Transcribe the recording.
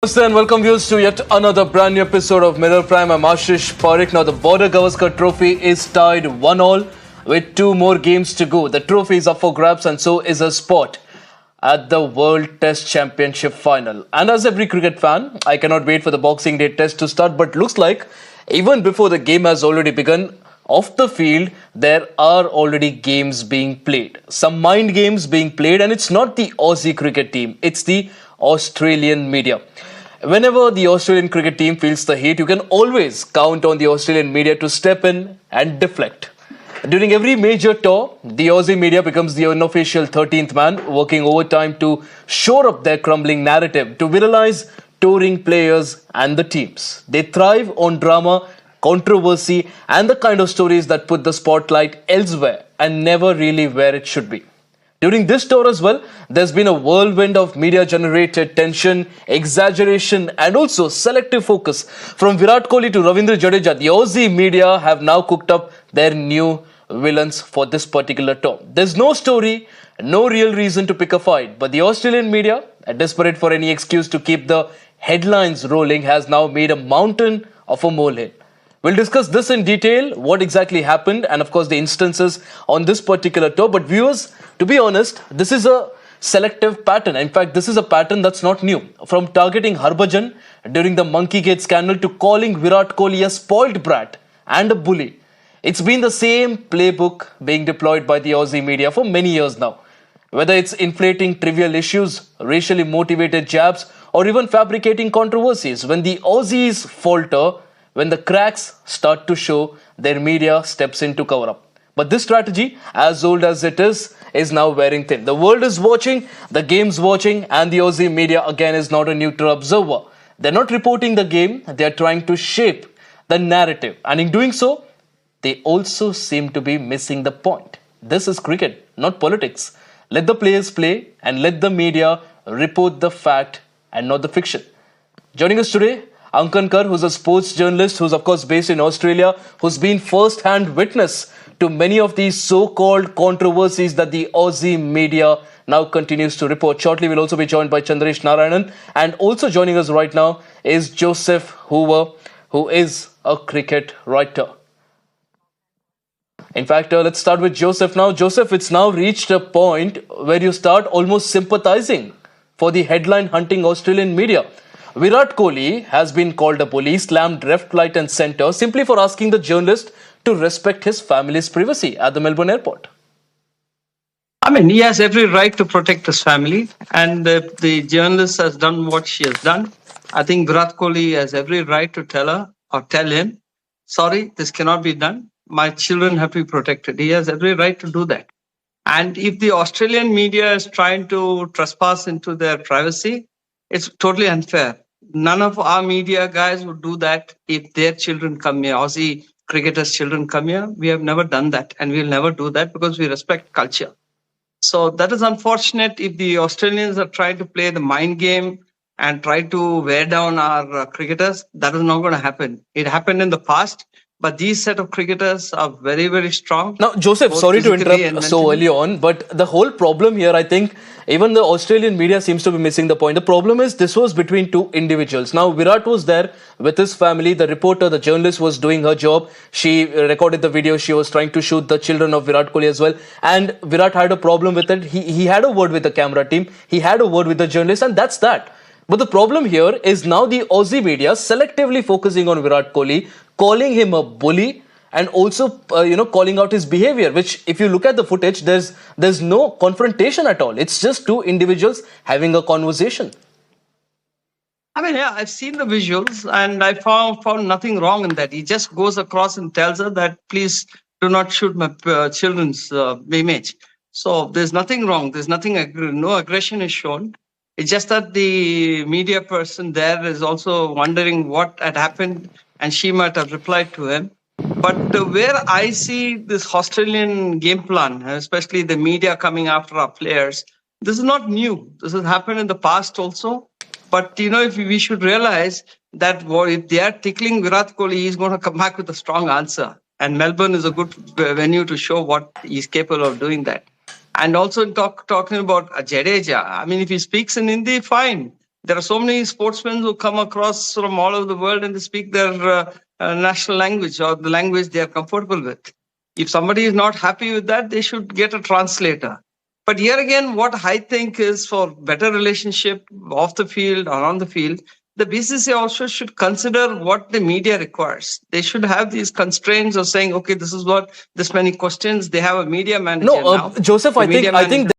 Namaste and welcome viewers to yet another brand new episode of Mirror Prime. I'm Ashish Pareek. Now the Border Gavaskar Trophy is tied 1-1 with two more games to go. The trophy is up for grabs and so is a spot at the World Test Championship final. And as every cricket fan, I cannot wait for the Boxing Day test to start, but looks like even before the game has already begun, off the field, there are already games being played. Some mind games being played, and it's not the Aussie cricket team, it's the Australian media. Whenever the Australian cricket team feels the heat, you can always count on the Australian media to step in and deflect. During every major tour, the Aussie media becomes the unofficial 13th man, working overtime to shore up their crumbling narrative, to villainize touring players and the teams. They thrive on drama, controversy, and the kind of stories that put the spotlight elsewhere and never really where it should be. During this tour as well, there's been a whirlwind of media-generated tension, exaggeration, and also selective focus. From Virat Kohli to Ravindra Jadeja, the Aussie media have now cooked up their new villains for this particular tour. There's no story, no real reason to pick a fight, but the Australian media, desperate for any excuse to keep the headlines rolling, has now made a mountain of a molehill. We'll discuss this in detail, what exactly happened, and of course the instances on this particular tour. But viewers, to be honest, this is a selective pattern. In fact, this is a pattern that's not new. From targeting Harbhajan during the Monkey Gate scandal to calling Virat Kohli a spoilt brat and a bully. It's been the same playbook being deployed by the Aussie media for many years now. Whether it's inflating trivial issues, racially motivated jabs, or even fabricating controversies, when the Aussies falter, when the cracks start to show, their media steps in to cover up. But this strategy, as old as it is now wearing thin. The world is watching, the game's watching, and the Aussie media again is not a neutral observer. They're not reporting the game, they're trying to shape the narrative. And in doing so, they also seem to be missing the point. This is cricket, not politics. Let the players play and let the media report the fact and not the fiction. Joining us today, Ankankar, who's a sports journalist, who's of course based in Australia, who's been first-hand witness to many of these so-called controversies that the Aussie media now continues to report. Shortly, we'll also be joined by Chandresh Narayanan. And also joining us right now is Joseph Hoover, who is a cricket writer. In fact, let's start with Joseph now. Joseph, it's now reached a point where you start almost sympathizing for the headline-hunting Australian media. Virat Kohli has been called a bully, slammed left, right and centre simply for asking the journalist to respect his family's privacy at the Melbourne airport. I mean, he has every right to protect his family, and the journalist has done what she has done. I think Virat Kohli has every right to tell her or tell him, sorry, this cannot be done. My children have to be protected. He has every right to do that. And if the Australian media is trying to trespass into their privacy, it's totally unfair. None of our media guys would do that if their children come here, Aussie cricketers' children come here. We have never done that, and we'll never do that because we respect culture. So that is unfortunate. If the Australians are trying to play the mind game and try to wear down our cricketers, that is not going to happen. It happened in the past, but these set of cricketers are very, very strong. Now, Joseph, sorry to interrupt so early on, but the whole problem here, I think, even the Australian media seems to be missing the point. The problem is this was between two individuals. Now, Virat was there with his family. The reporter, the journalist was doing her job. She recorded the video. She was trying to shoot the children of Virat Kohli as well. And Virat had a problem with it. He had a word with the camera team. He had a word with the journalist, and that's that. But the problem here is now the Aussie media selectively focusing on Virat Kohli, calling him a bully, and also calling out his behavior, which if you look at the footage, there's no confrontation at all. It's just two individuals having a conversation. I mean, yeah, I've seen the visuals and I found nothing wrong in that. He just goes across and tells her that, please do not shoot my children's image. So there's nothing wrong. There's nothing, no aggression is shown. It's just that the media person there is also wondering what had happened, and she might have replied to him. But where I see this Australian game plan, especially the media coming after our players, this is not new. This has happened in the past also. But, if we should realize that if they are tickling Virat Kohli, he's going to come back with a strong answer. And Melbourne is a good venue to show what he's capable of doing that. And also talking about Jadeja, I mean, if he speaks in Hindi, fine. There are so many sportsmen who come across from all over the world and they speak their national language or the language they are comfortable with. If somebody is not happy with that, they should get a translator. But here again, what I think is for better relationship off the field or on the field, the BCCI also should consider what the media requires. They should have these constraints of saying, okay, this is what this many questions. They have a media manager No, now. Joseph, The I media think manager